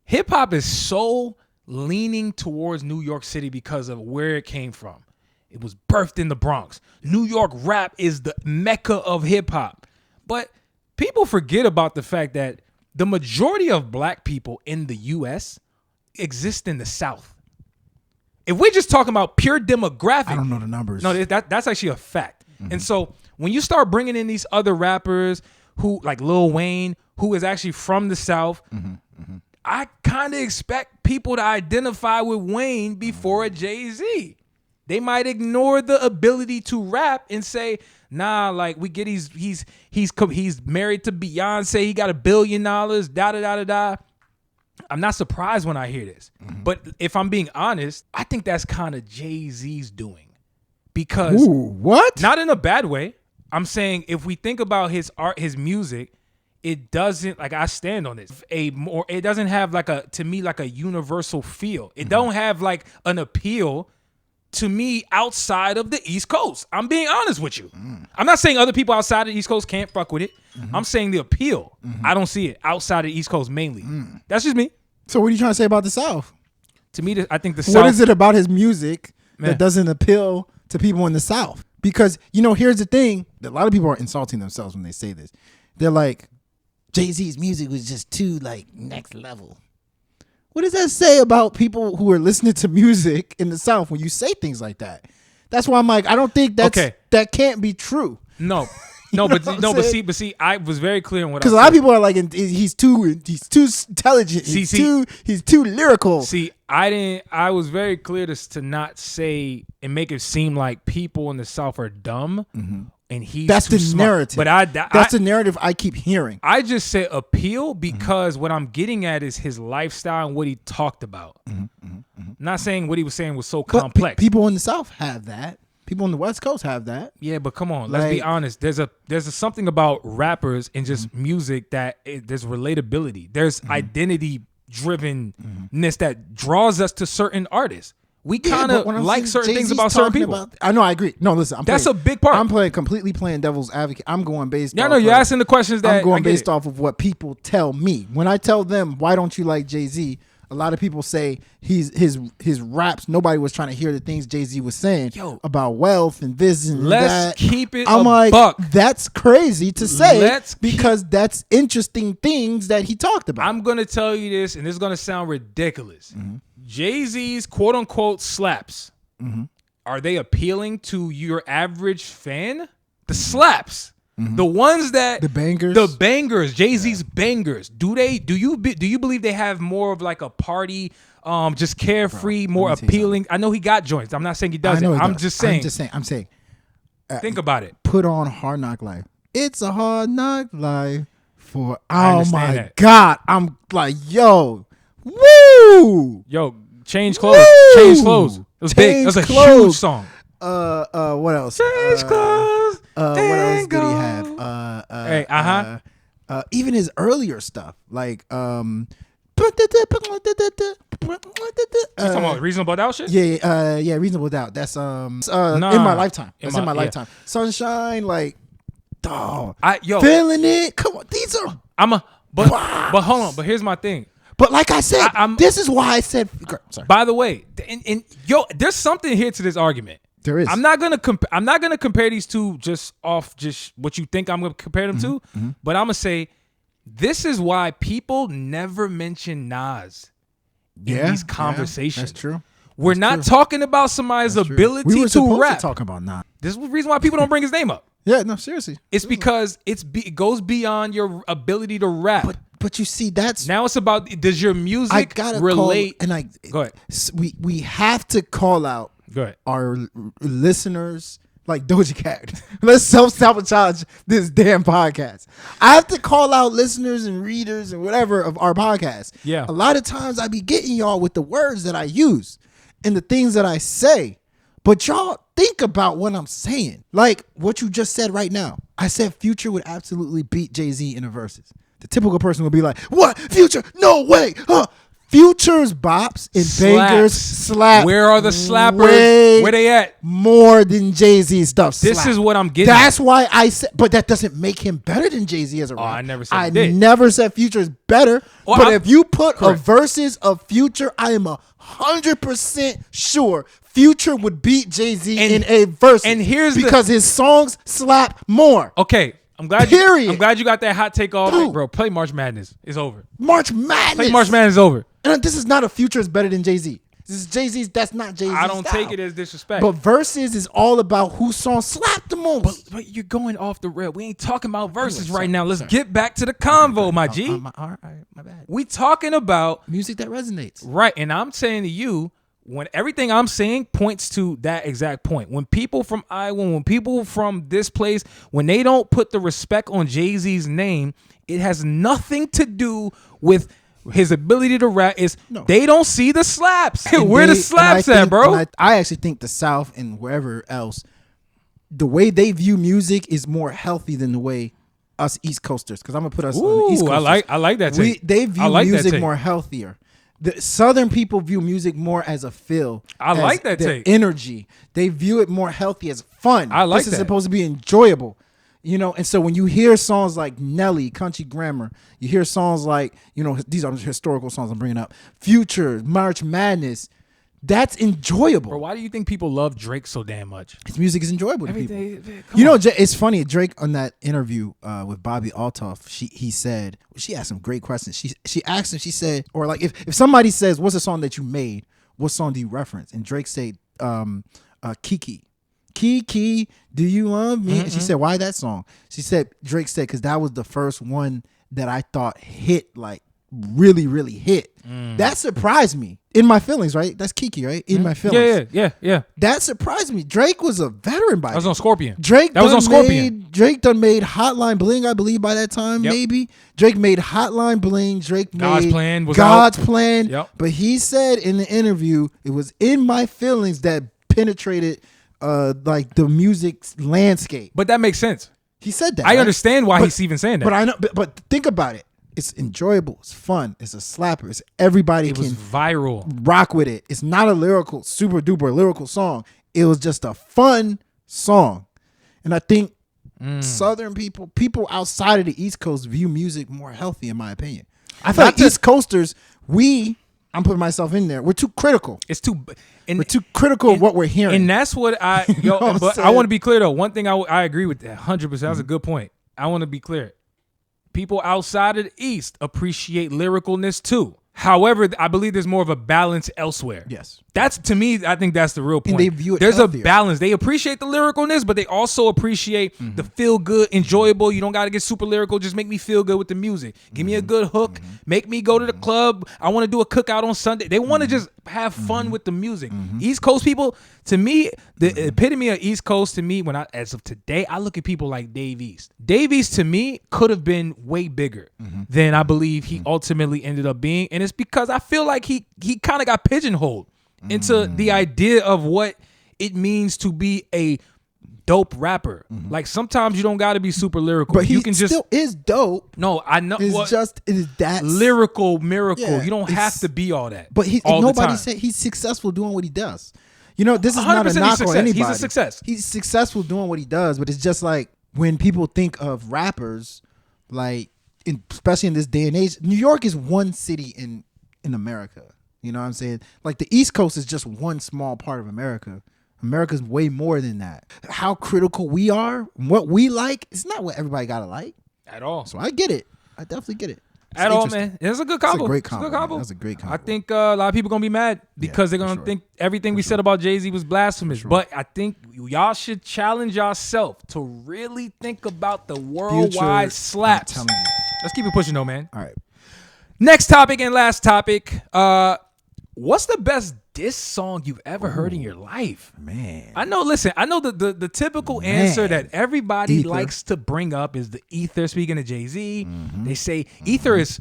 hip hop is so leaning towards New York City because of where it came from. It was birthed in the Bronx. New York rap is the mecca of hip hop. But people forget about the fact that the majority of black people in the U.S. exist in the South. If we're just talking about pure demographic, I don't know the numbers. No, that's actually a fact. And so when you start bringing in these other rappers who, like Lil Wayne, who is actually from the South, I kind of expect people to identify with Wayne before a Jay-Z. They might ignore the ability to rap and say, nah, like we get he's married to Beyonce, he got $1 billion, da. I'm not surprised when I hear this. But if I'm being honest, I think that's kind of Jay-Z's doing. Because what? Not in a bad way. I'm saying if we think about his art, his music, it doesn't, like, I stand on this. It doesn't have like a universal feel. It don't have like an appeal to me outside of the East Coast. I'm being honest with you. I'm not saying other people outside of the East Coast can't fuck with it. I'm saying the appeal. I don't see it outside of the East Coast mainly. That's just me. So what are you trying to say about the South? To me, I think the South. What is it about his music that doesn't appeal to people in the South? Because, here's the thing. A lot of people are insulting themselves when they say this. They're like, Jay-Z's music was just too, like, next level. What does that say about people who are listening to music in the South when you say things like that? That's why I'm like, I don't think that can't be true. No, but see, I was very clear on what I said. Because a lot of people are like, he's too intelligent. He's too lyrical. See, I was very clear to not say and make it seem like people in the South are dumb. And that's the smart. Narrative. But that's the narrative I keep hearing. I just said appeal because what I'm getting at is his lifestyle and what he talked about. Not saying what he was saying was so complex. People in the South have that. People on the West Coast have that. Yeah, but come on, let's be honest. There's a something about rappers and just music that there's relatability. There's identity drivenness that draws us to certain artists. We kind of like certain things about certain people. I know, I agree. No, listen, that's a big part. I'm completely playing devil's advocate. I'm going based. Yeah, no, you're asking the questions that I'm going based off of what people tell me. When I tell them, why don't you like Jay-Z? A lot of people say his raps. Nobody was trying to hear the things Jay-Z was saying about wealth and this and that. Let's keep it. I'm like, buck. That's crazy to say because that's interesting things that he talked about. I'm gonna tell you this, and this is gonna sound ridiculous. Jay-Z's quote unquote slaps, are they appealing to your average fan? The slaps, the ones that the bangers, Jay-Z's bangers. Do you believe they have more of like a party, just carefree, more appealing? I know he got joints. I'm not saying he doesn't. I'm saying. Think about it. Put on Hard Knock Life. It's a hard knock life for. Oh my God! I'm like, yo. Woo! Yo, change clothes. Woo! Change clothes. It was big. It was a huge song. What else? Change clothes. What else did he have? Even his earlier stuff, like You talking about Reasonable Doubt shit? Yeah, Reasonable Doubt. That's in my lifetime. That's in my lifetime. Sunshine, like, feeling it. Come on, these are. But hold on. But here's my thing. But like I said, I'm- this is why I said. Sorry, By the way, and yo, there's something here to this argument. there is. I'm not gonna compare these two just off just what you think I'm gonna compare them to, but I'm gonna say this is why people never mention Nas in these conversations. That's true. We're not talking about somebody's ability We were to supposed rap. to talk about Nas. This is the reason why people don't bring his name up. Yeah, no, seriously. It's because it goes beyond your ability to rap. But you see, that's Now it's about, does your I music gotta relate? call, and Go ahead. We have to call out Go ahead. our listeners like Doja Cat. Let's self-sabotage this damn podcast. I have to call out listeners and readers and whatever of our podcast. Yeah. A lot of times I be getting y'all with the words that I use and the things that I say. But y'all think about what I'm saying. Like what you just said right now. I said Future would absolutely beat Jay-Z in the verses. The typical person would be like, what? Future? No way. Future's bops and bangers slap. Where are the slappers? way Where they at? More than Jay-Z stuff. This slap. is what I'm getting. That's why I said, but that doesn't make him better than Jay-Z as a rapper. I never said I he did. never said Future is better. Well, but if you put correct. a verses of Future, I am 100% sure Future would beat Jay-Z And- in a verse. and here's because his songs slap more. Okay. I'm glad Period. I'm glad you got that hot take off. Dude. Bro, play March Madness. It's over. March Madness. Play March Madness is over. And this is not a Future is better than Jay-Z. This is Jay-Z's. That's not Jay-Z's. I don't style. take it as disrespect. But verses is all about whose song slapped the most. But you're going off the rail. We ain't talking about verses right now. Let's get back to the convo, my G. All right, my bad. We talking about Music that resonates. right, and I'm saying to you, when everything I'm saying points to that exact point. When people from Iowa, when people from this place, when they don't put the respect on Jay-Z's name, it has nothing to do with his ability to rap. They don't see the slaps. Where the slaps at, bro? I actually think the South and wherever else, the way they view music is more healthy than the way us East Coasters. Because I'm gonna put us on the East Ooh, Coasters. I like that take. They view I like that music take. more healthier. The Southern people view music more as a feel. I as like that their take. energy. They view it more healthy as fun. I like this is that. supposed to be enjoyable. You know, and so when you hear songs like Nelly, Country Grammar, you hear songs like, you know, these are historical songs I'm bringing up, Future, March Madness, that's enjoyable. Bro, why do you think people love Drake so damn much? His music is enjoyable to people. Come You know, on. it's funny. Drake on that interview with Bobby Altoff, he said, she asked some great questions. She asked him, she said, or like if somebody says, "What's a song that you made? What song do you reference?" And Drake said, "Kiki." Kiki, do you love me? And she said, "Why that song?" She said, Drake said, "Because that was the first one that I thought hit, like really, really hit." That surprised me. In My Feelings, right? That's Kiki, right? In My Feelings. Yeah. That surprised me. Drake was a veteran by That was then. on Scorpion. Drake That was done on Scorpion. Drake done made Hotline Bling, I believe, by that time, Yep. maybe. Drake made Hotline Bling. Drake God's made Plan was God's out. Plan. Yep. But he said in the interview, it was In My Feelings that penetrated like the music landscape. But that makes sense. He said that. I right? understand why But- he's even saying that. But I know. But think about it. It's enjoyable. It's fun. It's a slapper. It's everybody it was can viral. rock with it. It's not a lyrical, super duper lyrical song. It was just a fun song. And I think Southern people outside of the East Coast view music more healthy, in my opinion. I feel like East Coasters, I'm putting myself in there, we're too critical. It's too. We're too critical of what we're hearing. And that's what I. know what I'm but I saying? want to be clear though. One thing I agree with that 100%. That's a good point. I want to be clear. People outside of the East appreciate lyricalness too. However, I believe there's more of a balance elsewhere. Yes. That's, to me, I think that's the real point. they view it There's healthier. a balance. They appreciate the lyricalness, but they also appreciate the feel good, enjoyable. You don't got to get super lyrical. Just make me feel good with the music. Give me a good hook. Make me go to the club. I want to do a cookout on Sunday. They want to just have fun with the music. East Coast people, to me, the epitome of East Coast, to me, as of today, I look at people like Dave East. Dave East, to me, could have been way bigger than I believe he ultimately ended up being. And it's because I feel like he kind of got pigeonholed into the idea of what it means to be a dope rapper. Like sometimes you don't got to be super lyrical. but you he can just still is dope. no. I know It's what it is that lyrical miracle. Yeah, you don't have it's- to be all that. But all the nobody time. said he's successful doing what he does. You know, this is not a 100% he's knock on success. anybody. He's a success. He's successful doing what he does, but it's just like when people think of rappers, like especially in this day and age, New York is one city in in America. You know what I'm saying? Like the East Coast is just one small part of America. America's way more than that. How critical we are, what we like, it's not what everybody gotta like At all. So I get it. I definitely get it. It's At all, interesting. man. It's a good combo. It's a great It's combo. good combo. Man. That's a great combo. I think a lot of people gonna be mad because they're gonna think everything we said about Jay-Z was blasphemous. But I think y'all should challenge yourself to really think about the worldwide slaps. I'm telling you. Let's keep it pushing though, man. All right. Next topic and last topic. What's the best diss song you've ever heard in your life? Man. I know the typical answer that everybody Ether. likes to bring up is the ether. Speaking of Jay-Z, they say ether is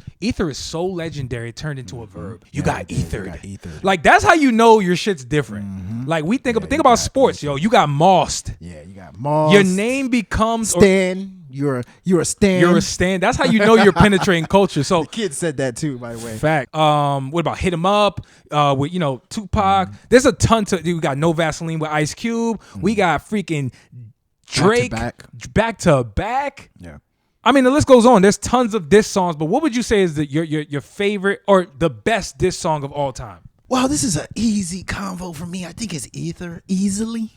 so legendary it turned into a verb. You got ethered. Like that's how you know your shit's different. Like we think about sports, yo. You got mossed. Yeah, you got Moss. Your name becomes Stan. You're a Stan. You're a stand. That's how you know you're penetrating culture. So The kid said that too, by the way. fact. What about Hit 'Em Up? With Tupac. There's a ton to. We got No Vaseline with Ice Cube. We got freaking Drake. Back to back. Yeah. I mean, the list goes on. There's tons of diss songs, but what would you say is your favorite or the best diss song of all time? Well, this is an easy convo for me. I think it's Ether easily.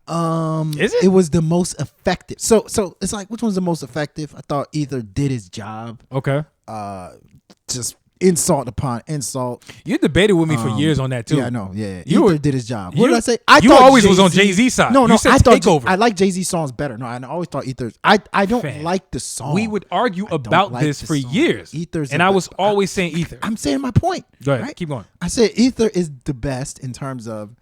Is it? It was the most effective. So it's like, which one's the most effective? I thought Ether did his job. Okay. Just insult upon insult. You debated with me for years on that too. Yeah, I know. Yeah, You Ether were- did his job. you- What did I say? you thought always was on Jay-Z's side. No, You said I thought Takeover. I like Jay-Z songs better. No, I always thought Ether's. I don't Fam. like the song. We would argue I don't about like this the for song. years. Ether's and the I be- was always saying Ether. I'm saying my point. Go ahead. right? Keep going. I said Ether is the best in terms of,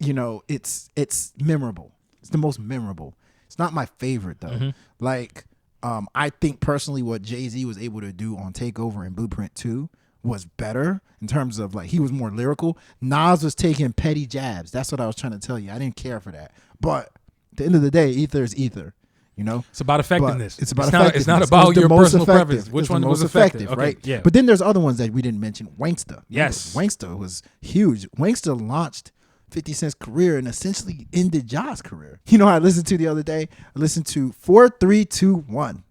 it's memorable. It's the most memorable. It's not my favorite though. Mm-hmm. Like, I think personally what Jay-Z was able to do on Takeover and Blueprint 2 was better in terms of like he was more lyrical. Nas was taking petty jabs. That's what I was trying to tell you. I didn't care for that. But at the end of the day, Ether is Ether. It's about effectiveness. But it's about not, effectiveness. It's not It about was the your most personal effective. preference. Which It's the one was most effective? right? Okay, yeah. But then there's other ones that we didn't mention. Wanksta. Yes. Wanksta was huge. Wanksta launched 50 Cent's career and essentially ended Ja's career. You know what I listened to the other day? I listened to 4321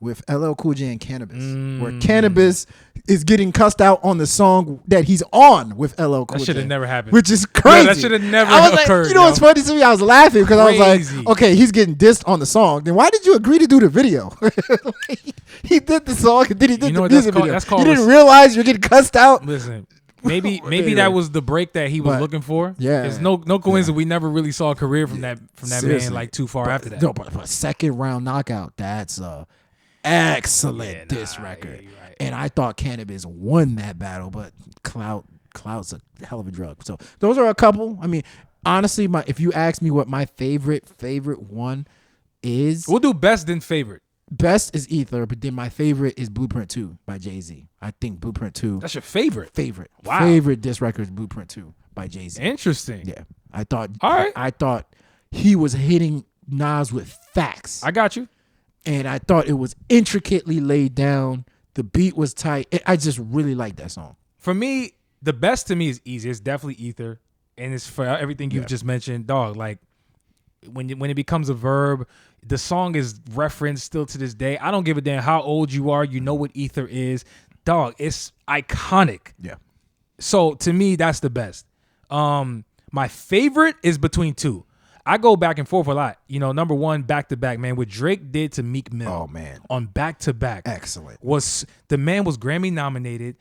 with LL Cool J and Cannabis, where Cannabis is getting cussed out on the song that he's on with LL Cool J. That should have never happened. Which is crazy. that should have never I was occurred. Like, you know what's funny to me? I was laughing because I was Crazy. like, okay, he's getting dissed on the song. Then why did you agree to do the video? He did the song and then he did You know the what music that's video. that's called You didn't res- realize you're getting cussed out? Listen, maybe that was the break that he was But, looking for. yeah. It's no coincidence we never really saw a career from that Seriously. man like too far after that. No, but second round knockout, that's a excellent diss record. you're right. And I thought Cannabis won that battle, but clout's a hell of a drug. So those are a couple. I mean, honestly, if you ask me what my favorite one is, We'll do best then favorite. best is Ether, but then my favorite is Blueprint 2 by Jay-Z. I think Blueprint 2 That's your favorite. Wow. favorite diss record is Blueprint 2 by Jay-Z. Interesting. Yeah. I thought All right. I thought he was hitting Nas with facts. I got you. And I thought it was intricately laid down. The beat was tight. I just really like that song. For me, the best to me is easy. It's definitely Ether, and it's for everything you've just mentioned, dog. Like when it becomes a verb, the song is referenced still to this day. I don't give a damn how old you are. You know what Ether is, dog. It's iconic. Yeah. So to me, that's the best. My favorite is between two. I go back and forth a lot. Number one, Back to Back, man. What Drake did to Meek Mill Oh, man. on Back to Back. Excellent. The man was Grammy nominated.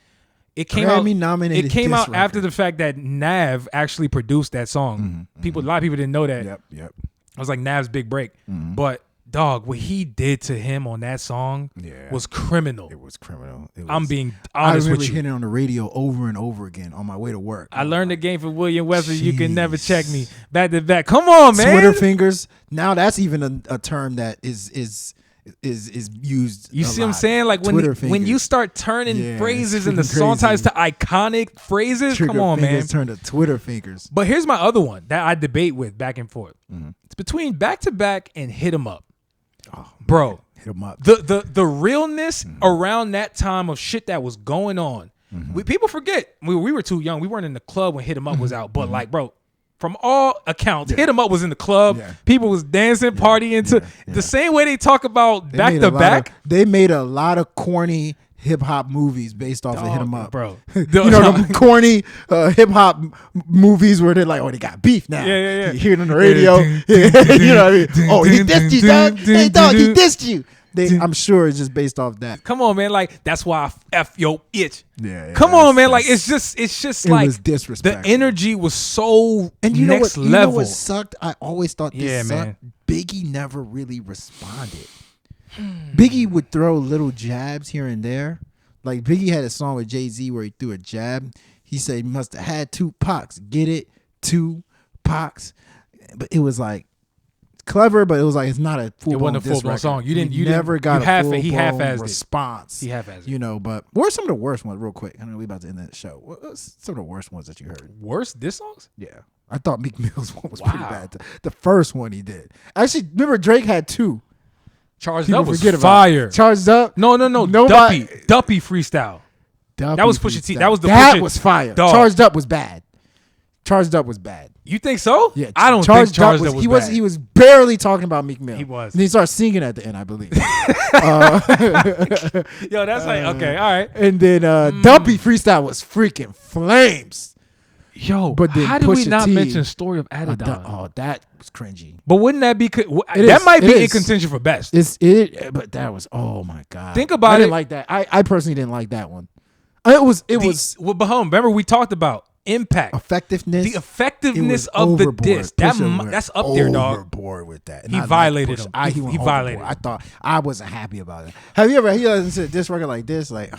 It came Grammy-nominated It came diss out after record. the fact that Nav actually produced that song. A lot of people didn't know that. Yep. It was like Nav's big break. But dog, what he did to him on that song was criminal. It was criminal. It was, I'm being I honest remember with you. hearing it on the radio over and over again on my way to work. I learned the game from William Wesley. You can never Jeez. check me. Back to back. Come on, man. Twitter fingers. Now that's even a term that is used. You a see what I'm lot. saying? Like when Twitter you fingers. start turning Yeah, phrases it's in the freaking song titles crazy. to iconic phrases. Trigger Come on, man. fingers turn to Twitter fingers. But here's my other one that I debate with back and forth. It's between Back to Back and Hit 'Em Up. Oh, Bro, hit them up. the realness around that time of shit that was going on. People forget. We were too young. We weren't in the club when Hit 'Em Up was out. But like, bro, from all accounts, Hit 'Em Up was in the club. Yeah. People was dancing, partying to the same way they talk about They Back made to a lot Back. of- they made a lot of corny hip hop movies based off of Hit 'Em Up, bro. You know, them corny hip hop movies where they're like, oh, they got beef now. Yeah. You hear it on the radio. You know what I mean? Oh, he dissed you, dog. Hey, dog, he dissed you. I'm sure it's just based off that. Come on, man. Like, that's why I F your itch. Yeah. Come on, man. Like, it's just it like was disrespectful. the energy was so and you next know level. You know what sucked? I always thought this sucked. Man. Biggie never really responded. Biggie would throw little jabs here and there. Like Biggie had a song with Jay-Z where he threw a jab. He said he must have had 2 Pacs. Get it? 2 Pacs. But it was like clever, but it was like it's not a full. It wasn't a full-blown song. You never got a full-blown response. He half-assed it. You know, but what are some of the worst ones? Real quick, I know we about to end that show. What's some of the worst ones that you heard? Worst diss songs? Yeah, I thought Meek Mill's one was pretty bad. The first one he did. Actually, remember Drake had 2. Charged People Up was forget about fire. it. Charged Up? No. Nobody- Duppy freestyle. That was Pusha T. That was the That Pusha- was fire. Dog. Charged Up was bad. Charged Up was bad. You think so? Yeah, I don't think Charged Up was he bad. He was barely talking about Meek Mill. He was. And he started singing at the end, I believe. Yo, that's like, okay, all right. And then Dumpy freestyle was freaking flames. Yo, But then how did we Pusha not T- mention Story of Adidon? Oh, that was cringy. But wouldn't that be? That is, might be it in is. contention for best. But that was, oh my God. Think about I it. didn't like that. I personally didn't like that one. It was Well, but home. Remember we talked about impact, effectiveness. the effectiveness It was of the overboard. diss. Pusha That's up there, dog. Overboard with that. He Not violated Pusha. him. Went He violated overboard. him. I thought I wasn't happy about it. Have you ever listened to a diss record like this? Like,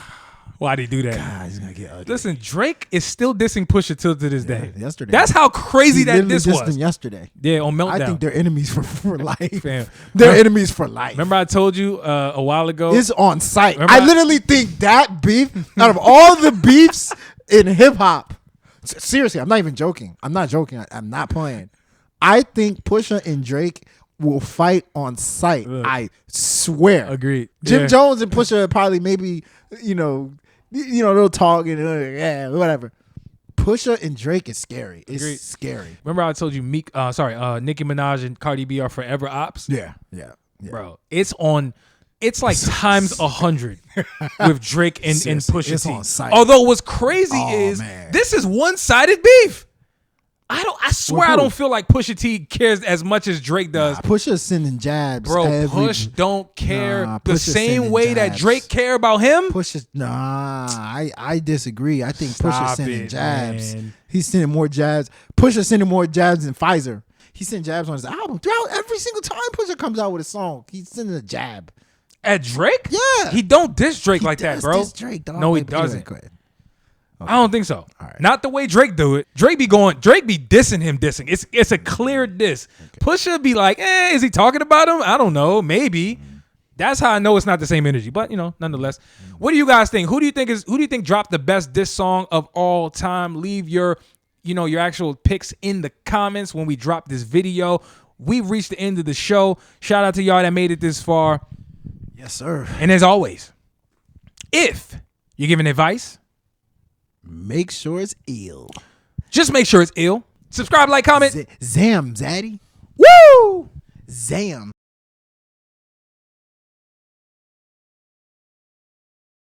Why'd he do that? God, he's gonna get ugly. Listen, Drake is still dissing Pusha till to this day. Yesterday, That's how crazy he that literally diss dissed was. him yesterday. Yeah, on Meltdown. I think they're enemies for life. Fam. They're enemies for life. Remember I told you a while ago? It's on site. Remember I literally think that beef, out of all the beefs in hip hop, seriously, I'm not even joking. I'm not joking. I'm not playing. I think Pusha and Drake will fight on sight. Ugh. I swear. Agreed. Jim Yeah. Jones and Pusha probably maybe, they'll talk and whatever. Pusha and Drake is scary. It's Agreed. scary. Remember I told you Nicki Minaj and Cardi B are forever ops? Yeah. Bro, it's like times 100 with Drake and Seriously, Pusha it's T. on site. Although what's crazy is man. this is one-sided beef. I swear With I who? don't feel like Pusha T cares as much as Drake does. Pusha's sending jabs. Bro, Push don't care the Pusha's same sending way that jabs. Drake care about him. I disagree. I think Pusha's Stop sending it, jabs. man. He's sending more jabs. Pusha's sending more jabs than Pfizer. He sent jabs on his album. Throughout every single time Pusha comes out with a song, he's sending a jab. At Drake? Yeah. He don't diss Drake like that, Does bro. diss Drake, dog. No, he But anyway, doesn't. go ahead. I don't think so. All right. Not the way Drake do it. Drake be dissing him. It's a clear diss. Pusha be like, is he talking about him? I don't know. Maybe. That's how I know it's not the same energy. But nonetheless. What do you guys think? Who do you think dropped the best diss song of all time? Leave your actual picks in the comments when we drop this video. We've reached the end of the show. Shout out to y'all that made it this far. Yes, sir. And as always, if you're giving advice, Make sure it's ill. just make sure it's ill. Subscribe, like, comment. Zam, Zaddy. Woo! Zam.